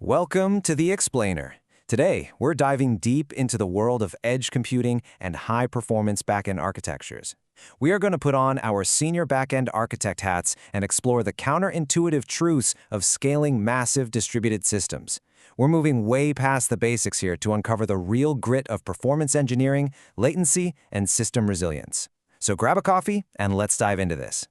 Welcome to The Explainer. Today, we're diving deep into the world of edge computing and high-performance backend architectures. We are going to put on our senior backend architect hats and explore the counterintuitive truths of scaling massive distributed systems. We're moving way past the basics here to uncover the real grit of performance engineering, latency, and system resilience. So grab a coffee and let's dive into this.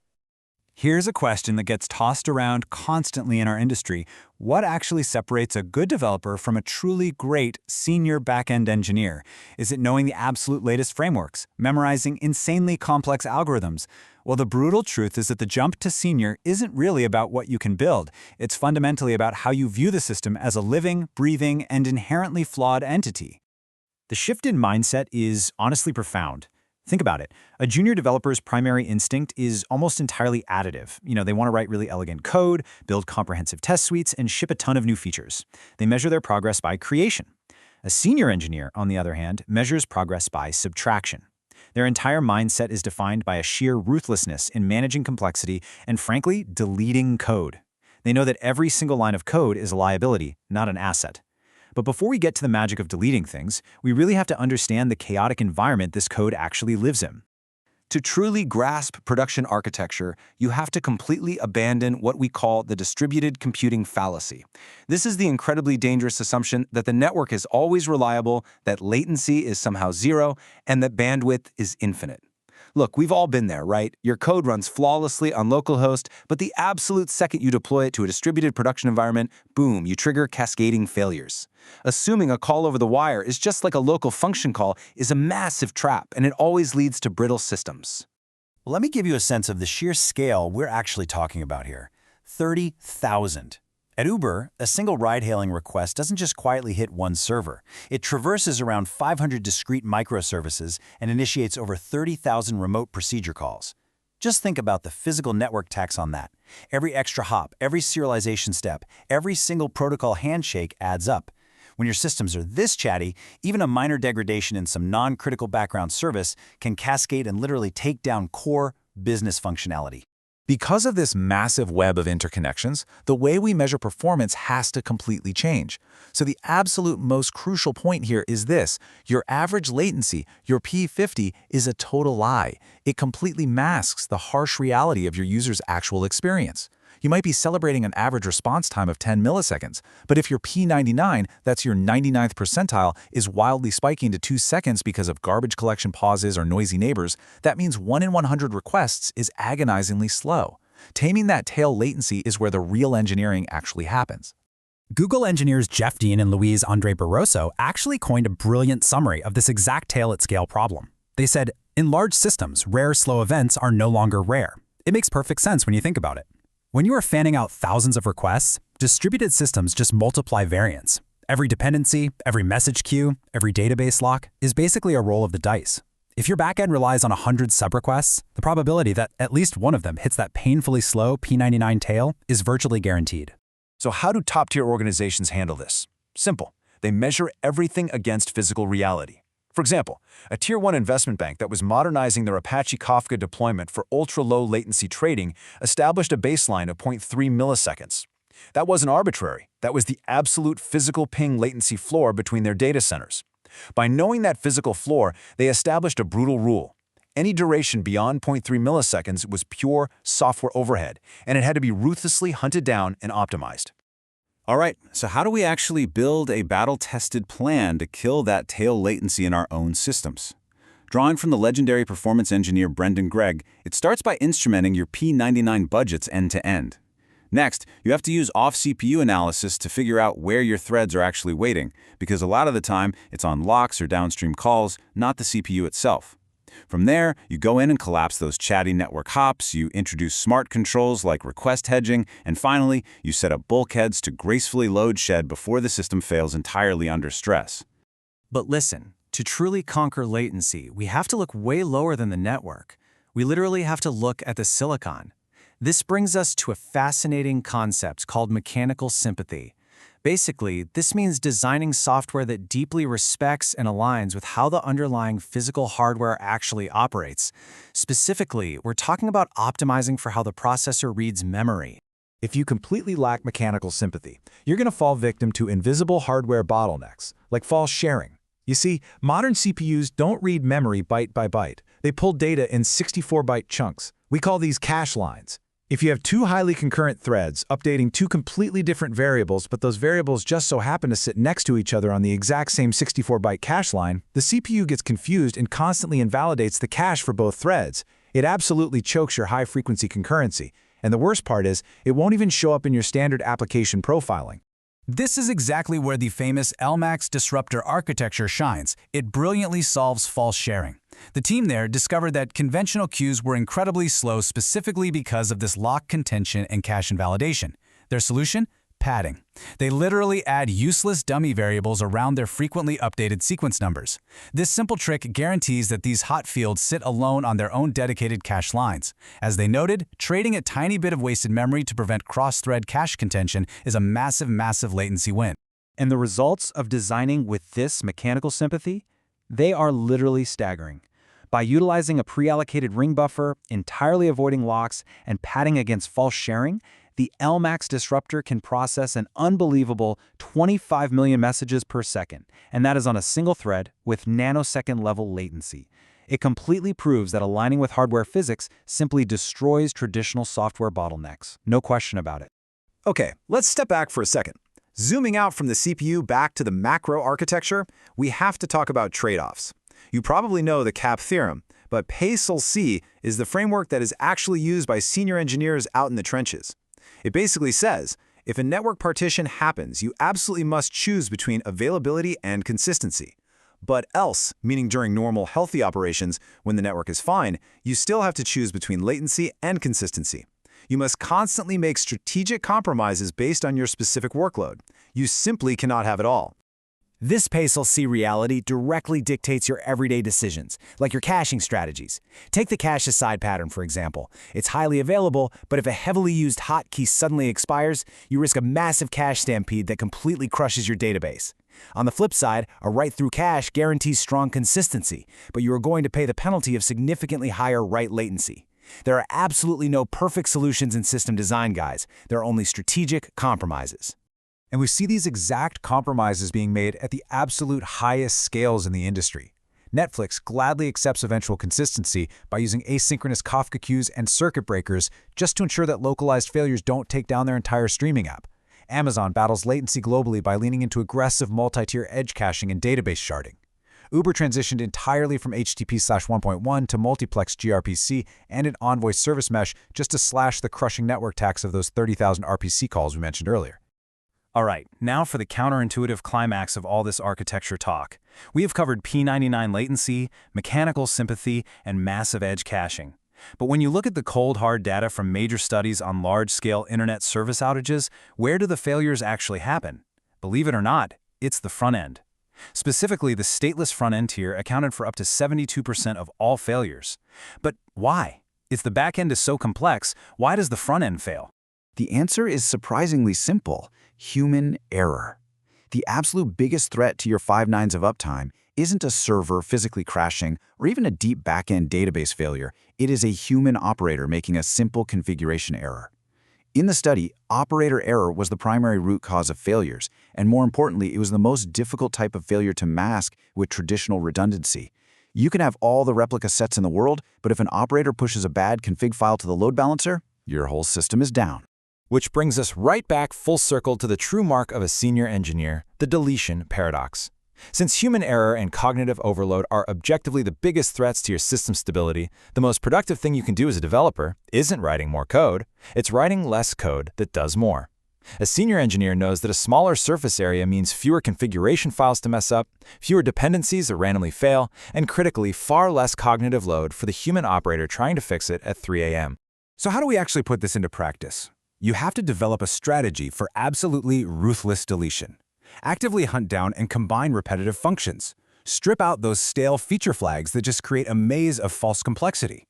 Here's a question that gets tossed around constantly in our industry. What actually separates a good developer from a truly great senior backend engineer? Is it knowing the absolute latest frameworks, memorizing insanely complex algorithms? Well, the brutal truth is that the jump to senior isn't really about what you can build. It's fundamentally about how you view the system as a living, breathing, and inherently flawed entity. The shift in mindset is honestly profound. Think about it. A junior developer's primary instinct is almost entirely additive. They want to write really elegant code, build comprehensive test suites, and ship a ton of new features. They measure their progress by creation. A senior engineer, on the other hand, measures progress by subtraction. Their entire mindset is defined by a sheer ruthlessness in managing complexity and, frankly, deleting code. They know that every single line of code is a liability, not an asset. But before we get to the magic of deleting things, we really have to understand the chaotic environment this code actually lives in. To truly grasp production architecture, you have to completely abandon what we call the distributed computing fallacy. This is the incredibly dangerous assumption that the network is always reliable, that latency is somehow zero, and that bandwidth is infinite. Look, we've all been there, right? Your code runs flawlessly on localhost, but the absolute second you deploy it to a distributed production environment, boom, you trigger cascading failures. Assuming a call over the wire is just like a local function call is a massive trap, and it always leads to brittle systems. Well, let me give you a sense of the sheer scale we're actually talking about here. 30,000. At Uber, a single ride-hailing request doesn't just quietly hit one server. It traverses around 500 discrete microservices and initiates over 30,000 remote procedure calls. Just think about the physical network tax on that. Every extra hop, every serialization step, every single protocol handshake adds up. When your systems are this chatty, even a minor degradation in some non-critical background service can cascade and literally take down core business functionality. Because of this massive web of interconnections, the way we measure performance has to completely change. So the absolute most crucial point here is this: your average latency, your P50, is a total lie. It completely masks the harsh reality of your user's actual experience. You might be celebrating an average response time of 10 milliseconds, but if your P99, that's your 99th percentile, is wildly spiking to 2 seconds because of garbage collection pauses or noisy neighbors, that means 1 in 100 requests is agonizingly slow. Taming that tail latency is where the real engineering actually happens. Google engineers Jeff Dean and Luis Andre Barroso actually coined a brilliant summary of this exact tail-at-scale problem. They said, in large systems, rare slow events are no longer rare. It makes perfect sense when you think about it. When you are fanning out thousands of requests, distributed systems just multiply variance. Every dependency, every message queue, every database lock is basically a roll of the dice. If your backend relies on 100 sub-requests, the probability that at least one of them hits that painfully slow P99 tail is virtually guaranteed. So how do top-tier organizations handle this? Simple. They measure everything against physical reality. For example, a Tier 1 investment bank that was modernizing their Apache Kafka deployment for ultra-low latency trading established a baseline of 0.3 milliseconds. That wasn't arbitrary. That was the absolute physical ping latency floor between their data centers. By knowing that physical floor, they established a brutal rule. Any duration beyond 0.3 milliseconds was pure software overhead, and it had to be ruthlessly hunted down and optimized. All right, so how do we actually build a battle-tested plan to kill that tail latency in our own systems? Drawing from the legendary performance engineer Brendan Gregg, it starts by instrumenting your P99 budgets end-to-end. Next, you have to use off-CPU analysis to figure out where your threads are actually waiting, because a lot of the time it's on locks or downstream calls, not the CPU itself. From there, you go in and collapse those chatty network hops, you introduce smart controls like request hedging, and finally, you set up bulkheads to gracefully load shed before the system fails entirely under stress. But listen, to truly conquer latency, we have to look way lower than the network. We literally have to look at the silicon. This brings us to a fascinating concept called mechanical sympathy. Basically, this means designing software that deeply respects and aligns with how the underlying physical hardware actually operates. Specifically, we're talking about optimizing for how the processor reads memory. If you completely lack mechanical sympathy, you're going to fall victim to invisible hardware bottlenecks, like false sharing. You see, modern CPUs don't read memory byte by byte. They pull data in 64-byte chunks. We call these cache lines. If you have two highly concurrent threads updating two completely different variables, but those variables just so happen to sit next to each other on the exact same 64-byte cache line, the CPU gets confused and constantly invalidates the cache for both threads. It absolutely chokes your high-frequency concurrency. And the worst part is, it won't even show up in your standard application profiling. This is exactly where the famous LMAX disruptor architecture shines. It brilliantly solves false sharing. The team there discovered that conventional queues were incredibly slow specifically because of this lock contention and cache invalidation. Their solution? Padding. They literally add useless dummy variables around their frequently updated sequence numbers. This simple trick guarantees that these hot fields sit alone on their own dedicated cache lines. As they noted, trading a tiny bit of wasted memory to prevent cross-thread cache contention is a massive latency win. And the results of designing with this mechanical sympathy? They are literally staggering. By utilizing a pre-allocated ring buffer, entirely avoiding locks, and padding against false sharing, the LMAX disruptor can process an unbelievable 25 million messages per second, and that is on a single thread with nanosecond-level latency. It completely proves that aligning with hardware physics simply destroys traditional software bottlenecks. No question about it. Okay, let's step back for a second. Zooming out from the CPU back to the macro architecture, we have to talk about trade-offs. You probably know the CAP theorem, but PACE-C is the framework that is actually used by senior engineers out in the trenches. It basically says, if a network partition happens, you absolutely must choose between availability and consistency. But else, meaning during normal, healthy operations, when the network is fine, you still have to choose between latency and consistency. You must constantly make strategic compromises based on your specific workload. You simply cannot have it all. This PACE-C reality directly dictates your everyday decisions, like your caching strategies. Take the cache aside pattern, for example. It's highly available, but if a heavily used hotkey suddenly expires, you risk a massive cache stampede that completely crushes your database. On the flip side, a write-through cache guarantees strong consistency, but you are going to pay the penalty of significantly higher write latency. There are absolutely no perfect solutions in system design, guys. There are only strategic compromises. And we see these exact compromises being made at the absolute highest scales in the industry. Netflix gladly accepts eventual consistency by using asynchronous Kafka queues and circuit breakers just to ensure that localized failures don't take down their entire streaming app. Amazon battles latency globally by leaning into aggressive multi-tier edge caching and database sharding. Uber transitioned entirely from HTTP/1.1 to multiplex gRPC and an Envoy service mesh just to slash the crushing network tax of those 30,000 RPC calls we mentioned earlier. All right, now for the counterintuitive climax of all this architecture talk. We have covered P99 latency, mechanical sympathy, and massive edge caching. But when you look at the cold, hard data from major studies on large-scale internet service outages, where do the failures actually happen? Believe it or not, it's the front end. Specifically, the stateless front end tier accounted for up to 72% of all failures. But why? If the back end is so complex, why does the front end fail? The answer is surprisingly simple: human error. The absolute biggest threat to your 5 nines of uptime isn't a server physically crashing or even a deep backend database failure. It is a human operator making a simple configuration error. In the study, operator error was the primary root cause of failures, and more importantly, it was the most difficult type of failure to mask with traditional redundancy. You can have all the replica sets in the world, but if an operator pushes a bad config file to the load balancer, your whole system is down. Which brings us right back full circle to the true mark of a senior engineer, the deletion paradox. Since human error and cognitive overload are objectively the biggest threats to your system stability, the most productive thing you can do as a developer isn't writing more code, it's writing less code that does more. A senior engineer knows that a smaller surface area means fewer configuration files to mess up, fewer dependencies that randomly fail, and critically, far less cognitive load for the human operator trying to fix it at 3 a.m. So how do we actually put this into practice? You have to develop a strategy for absolutely ruthless deletion. Actively hunt down and combine repetitive functions. Strip out those stale feature flags that just create a maze of false complexity.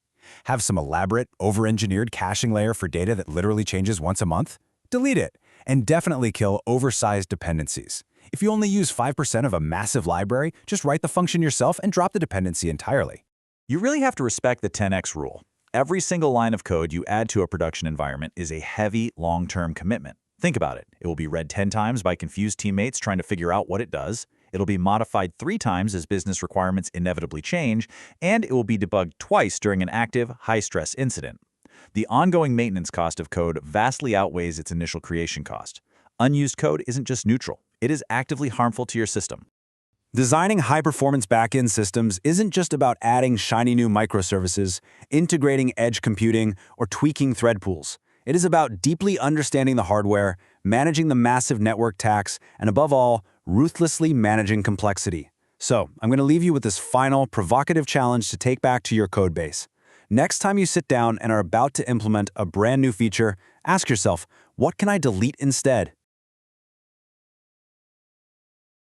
Have some elaborate, over-engineered caching layer for data that literally changes once a month? Delete it, and definitely kill oversized dependencies. If you only use 5% of a massive library, just write the function yourself and drop the dependency entirely. You really have to respect the 10x rule. Every single line of code you add to a production environment is a heavy, long-term commitment. Think about it. It will be read 10 times by confused teammates trying to figure out what it does. It'll be modified 3 times as business requirements inevitably change, and it will be debugged twice during an active, high-stress incident. The ongoing maintenance cost of code vastly outweighs its initial creation cost. Unused code isn't just neutral. It is actively harmful to your system. Designing high-performance backend systems isn't just about adding shiny new microservices, integrating edge computing, or tweaking thread pools. It is about deeply understanding the hardware, managing the massive network tax, and above all, ruthlessly managing complexity. So, I'm going to leave you with this final, provocative challenge to take back to your code base. Next time you sit down and are about to implement a brand new feature, ask yourself, what can I delete instead?